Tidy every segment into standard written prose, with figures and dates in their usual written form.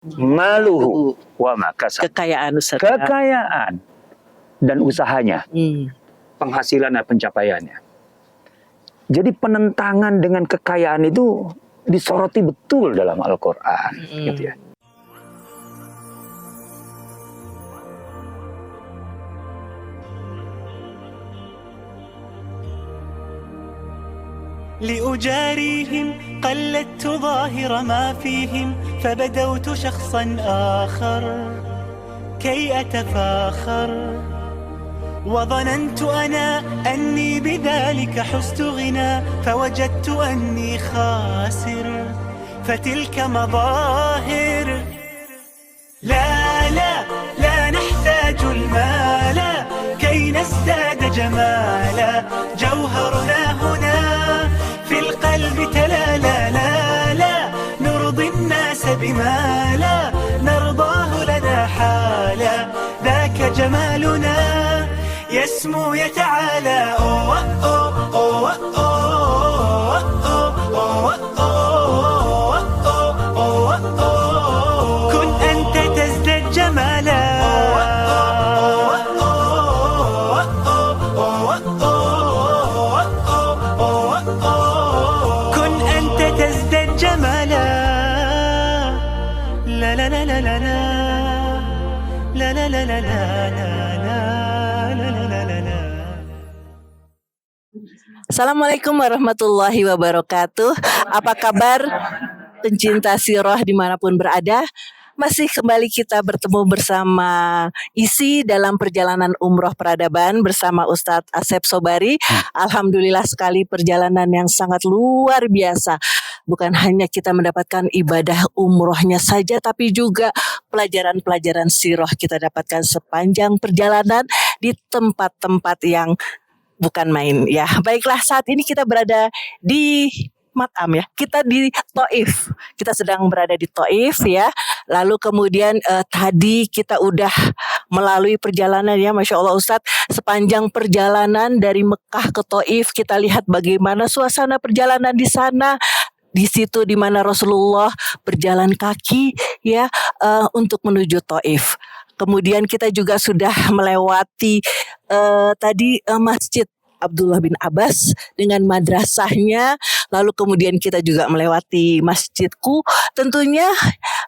maluhu wa makasab. Kekayaan Ustaz. Kekayaan dan usahanya. Penghasilan dan pencapaiannya. Jadi penentangan dengan kekayaan itu disoroti betul dalam Al-Quran. Gitu ya. لأجاريهم قلدت ظاهر ما فيهم فبدوت شخصا آخر كي أتفاخر وظننت أنا أني بذلك حزت غنى فوجدت أني خاسر فتلك مظاهر لا لا لا نحتاج المال كي نزداد جمالا جوهرنا هنا في القلب تلالا لا لا نرضي الناس بما لا نرضاه لنا حالا ذاك جمالنا يسمو يتعالى كن أنت تزداد جمالا كن أنت تزداد جمالا لا لا لا لا لا لا لا لا لا لا لا Assalamualaikum warahmatullahi wabarakatuh. Apa kabar pencinta sirah dimanapun berada? Masih kembali kita bertemu bersama isi dalam perjalanan umroh peradaban bersama Ustadz Asep Sobari. Alhamdulillah sekali perjalanan yang sangat luar biasa. Bukan hanya kita mendapatkan ibadah umrohnya saja, tapi juga pelajaran-pelajaran sirah kita dapatkan sepanjang perjalanan di tempat-tempat yang bukan main ya. Baiklah, saat ini kita berada di Matam ya. Kita di Taif. Kita sedang berada di Taif ya. Lalu kemudian tadi kita udah melalui perjalanan ya, Masya Allah Ustadz. Sepanjang perjalanan dari Mekah ke Taif, kita lihat bagaimana suasana perjalanan di sana. Di situ di mana Rasulullah berjalan kaki ya untuk menuju Taif. Kemudian kita juga sudah melewati tadi Masjid Abdullah bin Abbas dengan madrasahnya. Lalu kemudian kita juga melewati masjidku. Tentunya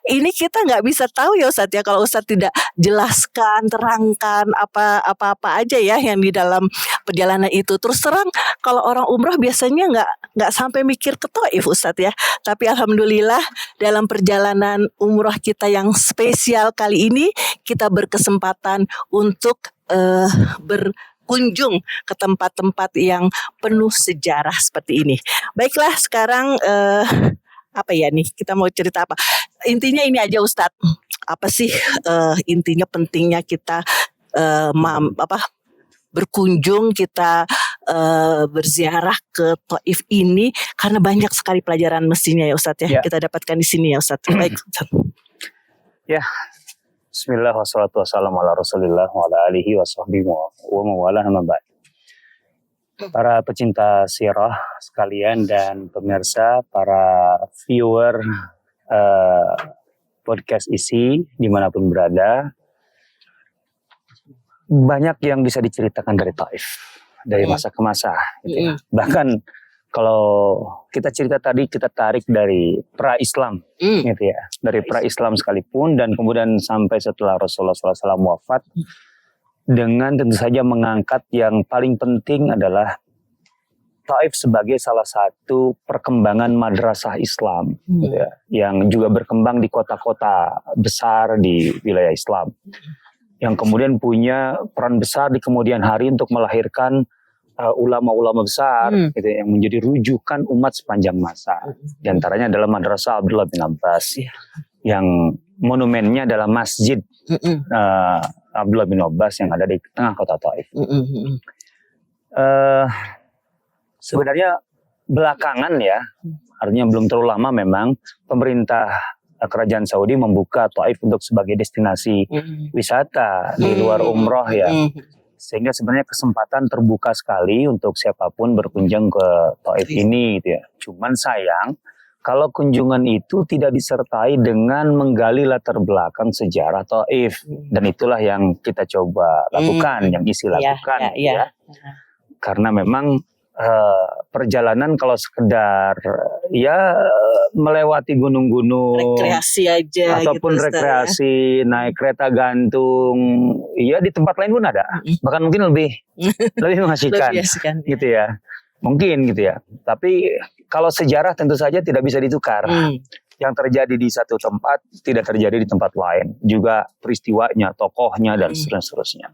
ini kita nggak bisa tahu ya Ustadz ya, kalau Ustadz tidak jelaskan, terangkan apa-apa aja ya yang di dalam perjalanan itu. Terus terang kalau orang umroh biasanya nggak sampai mikir ke Taif Ustadz ya. Tapi alhamdulillah dalam perjalanan umroh kita yang spesial kali ini kita berkesempatan untuk berkunjung ke tempat-tempat yang penuh sejarah seperti ini. Baiklah, sekarang apa ya nih, kita mau cerita apa? Intinya ini aja Ustadz, apa sih intinya pentingnya kita berkunjung, kita berziarah ke Taif ini, karena banyak sekali pelajaran mestinya ya Ustadz ya, kita dapatkan di sini ya Ustadz. Baik Ustadz. Ya, Bismillah wassalatu wassalamu ala rasulillah wa ala alihi wa sahbihi wa mawala nama ba'd. Para pecinta sirah sekalian dan pemirsa, para viewer podcast isi dimanapun berada, banyak yang bisa diceritakan dari Taif, dari masa ke masa gitu ya. Bahkan kalau kita cerita tadi, kita tarik dari pra-Islam gitu ya, dari pra-Islam sekalipun, dan kemudian sampai setelah Rasulullah SAW wafat, dengan tentu saja mengangkat yang paling penting adalah Taif sebagai salah satu perkembangan madrasah Islam gitu ya, yang juga berkembang di kota-kota besar di wilayah Islam, yang kemudian punya peran besar di kemudian hari untuk melahirkan ulama-ulama besar gitu, yang menjadi rujukan umat sepanjang masa. Di antaranya adalah Madrasah Abdullah bin Abbas, yang monumennya adalah Masjid Abdullah bin Abbas yang ada di tengah kota Taif. Sebenarnya belakangan ya, artinya belum terlalu lama memang, pemerintah Kerajaan Saudi membuka Taif untuk sebagai destinasi wisata di luar umroh ya. Sehingga sebenarnya kesempatan terbuka sekali untuk siapapun berkunjung ke Taif ini gitu ya. Cuman sayang kalau kunjungan itu tidak disertai dengan menggali latar belakang sejarah Taif. Dan itulah yang kita coba lakukan, yang isi lakukan. Ya. Karena memang perjalanan kalau sekedar ya melewati gunung-gunung, rekreasi aja ataupun gitu, rekreasi naik kereta gantung, ya di tempat lain pun ada, bahkan mungkin lebih mengasihkan, gitu ya, mungkin gitu ya. Tapi kalau sejarah tentu saja tidak bisa ditukar. Yang terjadi di satu tempat tidak terjadi di tempat lain, juga peristiwanya, tokohnya dan seterusnya.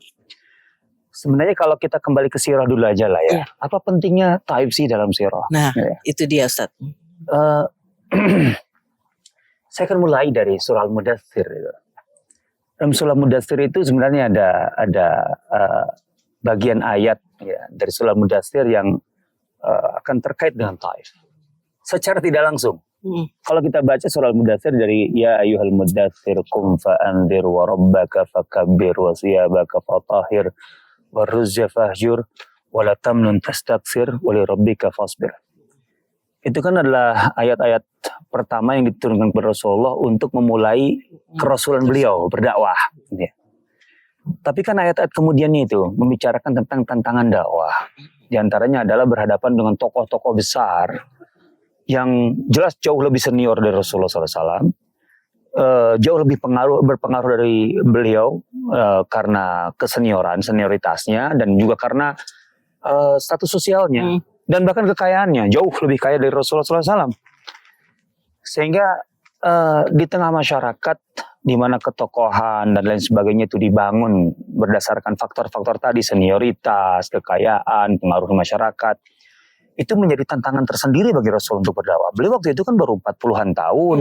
Sebenarnya kalau kita kembali ke sirah dulu aja lah ya. Apa pentingnya Taif sih dalam sirah? Nah, itu dia Ustaz. Saya akan mulai dari surah Al-Mudaththir. Dalam surah Al-Mudaththir itu sebenarnya ada bagian ayat ya, dari surah Al-Mudaththir yang akan terkait dengan Taif. Secara tidak langsung. Kalau kita baca surah Al-Mudaththir dari ya ayyuhal mudaththir qum fa'anzir wa rabbaka fakabbir wa siyabaka fatahhir waruzza fahjur wala tamnun tastakthir wali rabbika fasbir. Itu kan adalah ayat-ayat pertama yang diturunkan kepada Rasulullah untuk memulai kerasulan beliau berdakwah. Ya. Tapi kan ayat-ayat kemudiannya itu membicarakan tentang tantangan dakwah. Di antaranya adalah berhadapan dengan tokoh-tokoh besar yang jelas jauh lebih senior dari Rasulullah SAW. Jauh lebih berpengaruh dari beliau karena senioritasnya dan juga karena status sosialnya dan bahkan kekayaannya jauh lebih kaya dari Rasulullah SAW. Sehingga di tengah masyarakat di mana ketokohan dan lain sebagainya itu dibangun berdasarkan faktor-faktor tadi, senioritas, kekayaan, pengaruh masyarakat, itu menjadi tantangan tersendiri bagi Rasul untuk berdakwah. Beliau waktu itu kan baru 40-an tahun.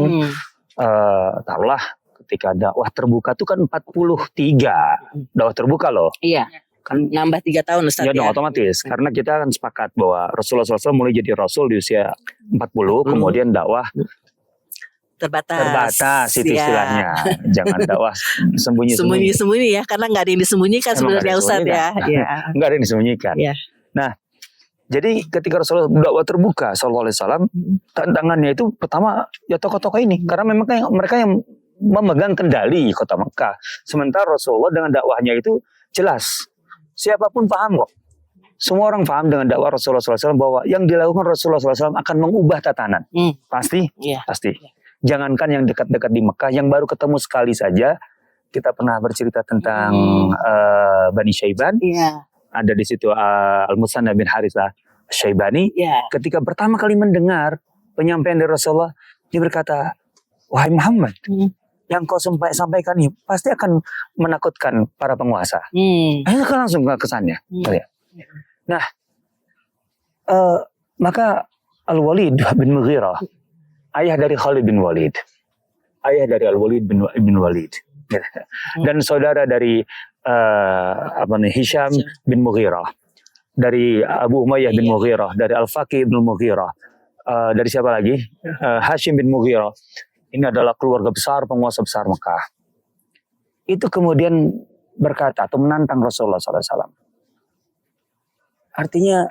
Taruhlah ketika dakwah terbuka itu kan 43 dakwah terbuka loh. Iya. Kan nambah 3 tahun Ustaz ya. Dong, otomatis. Karena kita kan sepakat bahwa Rasulullah SAW mulai jadi Rasul di usia 40, kemudian dakwah terbatas itu istilahnya. Jangan dakwah sembunyi-sembunyi ya, karena nggak ada yang disembunyikan sebenarnya Ustaz ya. Nggak ada yang disembunyikan. Nah, jadi ketika Rasulullah dakwah terbuka sallallahu alaihi wasallam, tantangannya itu pertama ya tokoh-tokoh ini, karena memang mereka yang memegang kendali kota Mekah. Sementara Rasulullah dengan dakwahnya itu jelas, siapapun paham kok. Semua orang paham dengan dakwah Rasulullah SAW bahwa yang dilakukan Rasulullah SAW akan mengubah tatanan. Pasti, pasti. Jangankan yang dekat-dekat di Mekah, yang baru ketemu sekali saja, kita pernah bercerita tentang Bani Syaiban. Ada di situ Al-Musanna bin Harithah Syaibani. Ketika pertama kali mendengar penyampaian dari Rasulullah, dia berkata, wahai Muhammad, yang kau sampaikan ini pasti akan menakutkan para penguasa. Akhirnya kan langsung kesannya. Nah, maka Al-Walid bin Mughirah, ayah dari Khalid bin Walid, ayah dari Al-Walid bin Walid, dan saudara dari Hisham bin Mughirah, dari Abu Umayyah bin Mughirah, dari Al-Faqih bin Mughirah, dari siapa lagi? Hashim bin Mughirah. Ini adalah keluarga besar, penguasa besar Mekah. Itu kemudian berkata atau menantang Rasulullah SAW. Artinya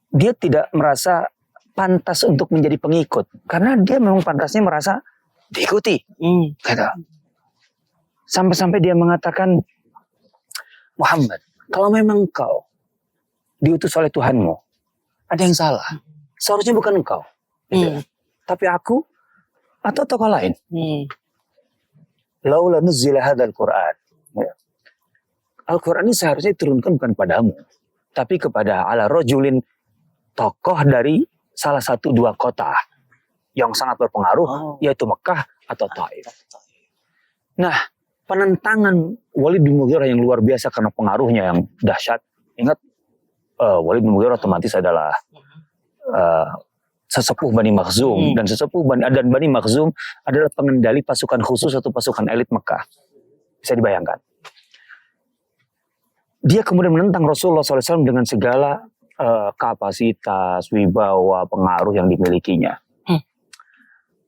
dia tidak merasa pantas untuk menjadi pengikut, karena dia memang pantasnya merasa diikuti. Sampai-sampai dia mengatakan, Muhammad, kalau memang engkau diutus oleh Tuhanmu, ada yang salah. Seharusnya bukan engkau, tapi aku atau tokoh lain. Laula nuzzila hadzal Qur'an. Al-Quran ini seharusnya diturunkan bukan padamu, tapi kepada ala rajulin, tokoh dari salah satu 2 kota yang sangat berpengaruh, yaitu Mekah atau Taif. Nah, penentangan Walid bin Mughirah yang luar biasa karena pengaruhnya yang dahsyat. Ingat, Walid bin Mughirah otomatis adalah sesepuh Bani Makhzum, dan Bani Makhzum adalah pengendali pasukan khusus atau pasukan elit Mekah. Bisa dibayangkan. Dia kemudian menentang Rasulullah SAW dengan segala kapasitas, wibawa, pengaruh yang dimilikinya.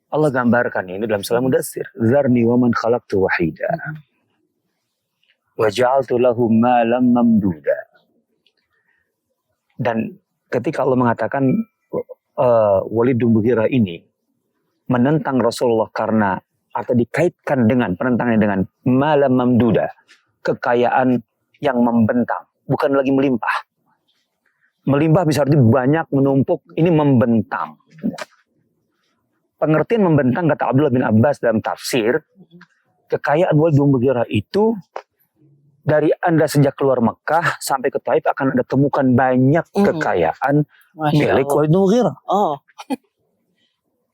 Allah gambarkan ini dalam surah Mudaththir. Zarni wa man khalaqtu wahida. Wa ja'altu lahu malam mamduda. Dan ketika Allah mengatakan Walid bin Mughirah ini menentang Rasulullah karena atau dikaitkan dengan penentangannya dengan malam mamduda, kekayaan yang membentang, bukan lagi melimpah. Melimpah bisa arti banyak, menumpuk, ini membentang. Pengertian membentang kata Abdullah bin Abbas dalam tafsir, kekayaan Walid bin Mughirah itu dari Anda sejak keluar Mekah sampai ke Taif akan Anda temukan banyak kekayaan milik Walid bin Mughirah. Oh.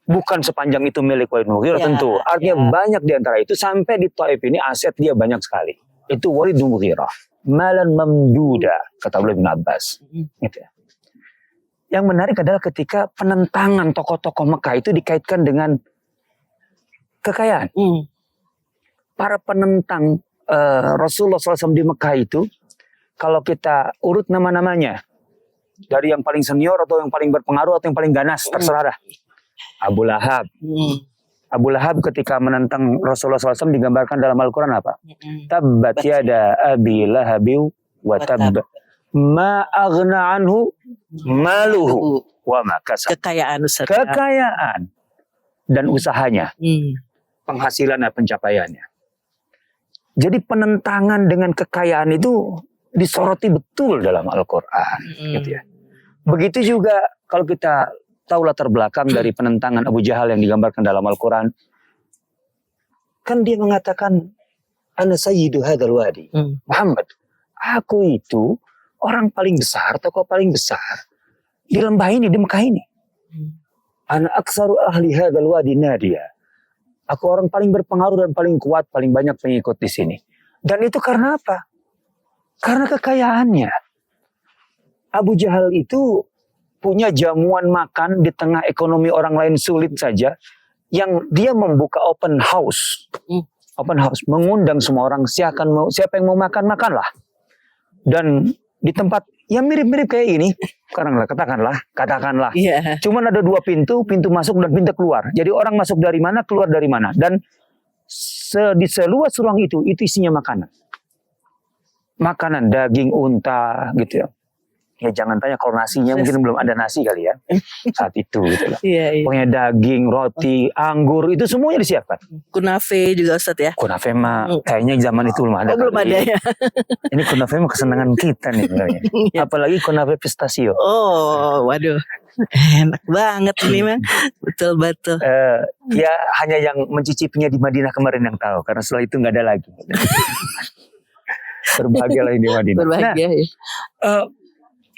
Bukan sepanjang itu milik Walid bin Mughirah tentu. Artinya banyak di antara itu sampai di Taif ini aset dia banyak sekali. Itu Walid bin Mughirah. Malan mamduda kata Abdullah bin Abbas. Gitu ya. Yang menarik adalah ketika penentangan tokoh-tokoh Mekah itu dikaitkan dengan kekayaan. Para penentang Rasulullah SAW di Mekah itu, kalau kita urut nama-namanya, dari yang paling senior atau yang paling berpengaruh atau yang paling ganas, terserah dah. Abu Lahab. Abu Lahab ketika menentang Rasulullah SAW digambarkan dalam Al-Quran apa? Tabbat yada abi lahabiw wa tabb. Ma aghna anhu maluhu wa ma kasab. Kekayaan Ustaz. Kekayaan dan usahanya. Penghasilan dan pencapaiannya. Jadi penentangan dengan kekayaan itu disoroti betul dalam Al-Quran. Gitu ya. Begitu juga kalau kita tahu latar belakang dari penentangan Abu Jahal yang digambarkan dalam Al-Quran. Kan dia mengatakan, Ana sayyidu hadal wadi. Muhammad, aku itu orang paling besar, tokoh paling besar di lembah ini, di Mekah ini. Ana aksaru ahli hadal wadi nadia. Aku orang paling berpengaruh dan paling kuat, paling banyak pengikut di sini. Dan itu karena apa? Karena kekayaannya. Abu Jahal itu punya jamuan makan di tengah ekonomi orang lain sulit saja, yang dia membuka open house. Open house, mengundang semua orang, siapa yang mau makan, makanlah. Dan di tempat yang mirip-mirip kayak ini, katakanlah. Yeah. Cuman ada dua pintu masuk dan pintu keluar. Jadi orang masuk dari mana, keluar dari mana. Dan di seluas ruang itu isinya makanan. Makanan, daging unta gitu ya. Ya jangan tanya kalau nasinya mungkin belum ada nasi kali ya saat itu gitu loh. Pokoknya daging, roti, anggur itu semuanya disiapkan. Kunafe juga Ustaz ya. Kunafe mah kayaknya zaman itu belum ada. Belum ada ya. Ini kunafe mah kesenangan kita nih sebenarnya. Apalagi kunafe pistachio. Oh, waduh. Enak banget ini mah. Betul. Ya hanya yang mencicipinya di Madinah kemarin yang tahu, karena setelah itu nggak ada lagi. Berbahagialah di Madinah. Berbahagia ya.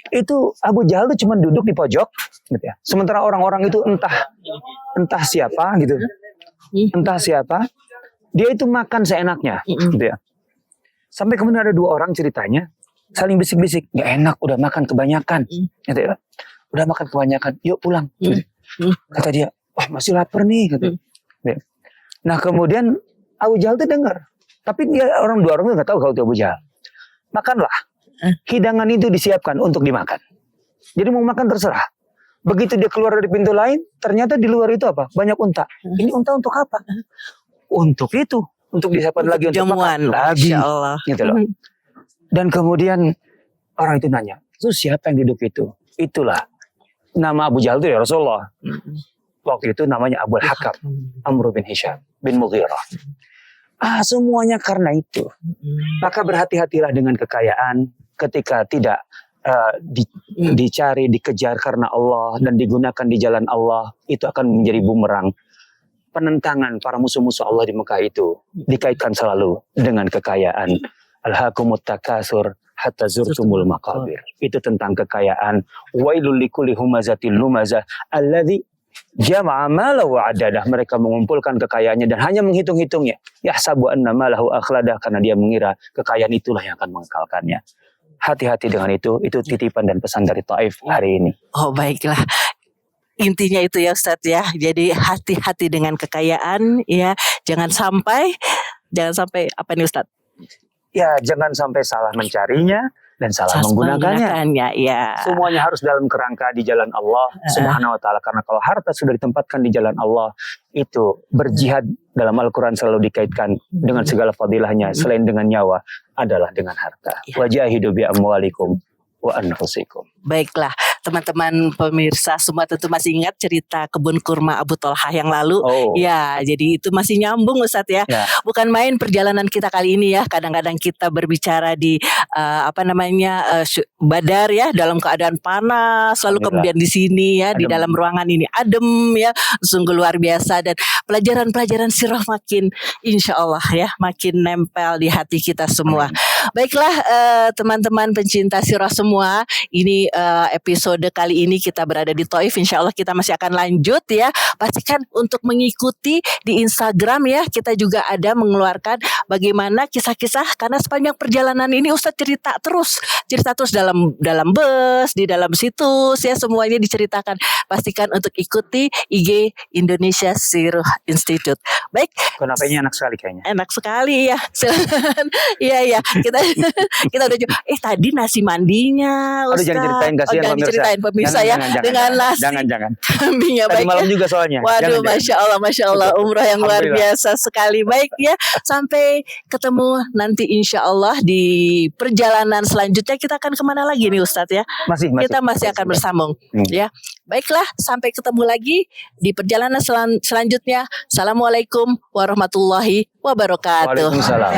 Itu Abu Jahal itu cuma duduk di pojok gitu ya. Sementara orang-orang itu entah siapa gitu. Entah siapa, dia itu makan seenaknya gitu ya. Sampai kemudian ada dua orang ceritanya saling bisik-bisik, "Nggak enak, udah makan kebanyakan." Gitu ya. "Udah makan kebanyakan, yuk pulang." Gitu. Kata dia, "Wah, masih lapar nih," gitu. Nah, kemudian Abu Jahal itu dengar. Tapi dua orang itu nggak tahu kalau itu Abu Jahal. "Makanlah. Hidangan itu disiapkan untuk dimakan. Jadi mau makan terserah." Begitu dia keluar dari pintu lain, ternyata di luar itu apa? Banyak unta. Ini unta untuk apa? Untuk itu, untuk disiapkan lagi untuk jamuan. Makan lagi. Masya Allah. Gitu loh. Dan kemudian orang itu nanya, "Itu siapa yang duduk itu?" Itulah nama Abu Jahal itu ya Rasulullah. Waktu itu namanya Abu Hakam, Amr bin Hisham bin Mughirah. Semuanya karena itu. Maka berhati-hatilah dengan kekayaan ketika tidak dicari, dikejar karena Allah dan digunakan di jalan Allah, itu akan menjadi bumerang. Penentangan para musuh-musuh Allah di Mekah itu dikaitkan selalu dengan kekayaan. Alhaakumut takasur hatta zurtumul maqabir. Itu tentang kekayaan. Wailul likulli humazatil lumazah alladzi jama'a malahu adadah. Mereka mengumpulkan kekayaannya dan hanya menghitung-hitungnya. Yahsabu anna malahu akhladah, karena dia mengira kekayaan itulah yang akan mengekalkannya. Hati-hati dengan itu titipan dan pesan dari Taif hari ini. Oh, baiklah. Intinya itu ya Ustadz ya. Jadi hati-hati dengan kekayaan ya. Jangan sampai apa nih Ustadz? Ya, jangan sampai salah mencarinya dan salah menggunakannya. Ya. Semuanya harus dalam kerangka di jalan Allah Subhanahu wa taala, karena kalau harta sudah ditempatkan di jalan Allah, itu berjihad dalam Al-Qur'an selalu dikaitkan dengan segala fadilahnya, selain dengan nyawa adalah dengan harta. Wajahidu bi amwalikum wa anfusikum. Baiklah, teman-teman pemirsa semua tentu masih ingat cerita kebun kurma Abu Tolhah yang lalu. Oh. Ya, jadi itu masih nyambung Ustadz ya. Bukan main perjalanan kita kali ini ya. Kadang-kadang kita berbicara di Badar ya, dalam keadaan panas, lalu kemudian di sini ya, di dalam ruangan ini adem ya, sungguh luar biasa, dan pelajaran-pelajaran sirah makin insya Allah ya, makin nempel di hati kita semua. Baiklah teman-teman pencinta sirah semua, ini episode kali ini kita berada di Thaif. Insya Allah kita masih akan lanjut ya. Pastikan untuk mengikuti di Instagram ya. Kita juga ada mengeluarkan bagaimana kisah-kisah, karena sepanjang perjalanan ini Ustadz cerita terus dalam bus, di dalam situs ya, semuanya diceritakan. Pastikan untuk ikuti IG Indonesia Sirah Institute. Baik. Kenapanya enak sekali kayaknya. Enak sekali ya. Silakan. Iya kita udah tadi nasi mandinya Ustaz. Aduh, jangan ceritain, kasihan jangan diceritain pemirsa ya, dengan nasi jangan. kambingnya. Tadi Baik malam ya. juga soalnya. Waduh, Masya Allah umrah yang luar biasa sekali. Baik ya, sampai ketemu nanti insya Allah di perjalanan selanjutnya. Kita akan kemana lagi nih Ustadz ya? Kita masih akan bersambung ya. Baiklah, sampai ketemu lagi di perjalanan selanjutnya. Assalamualaikum warahmatullahi wabarakatuh. Waalaikumsalam.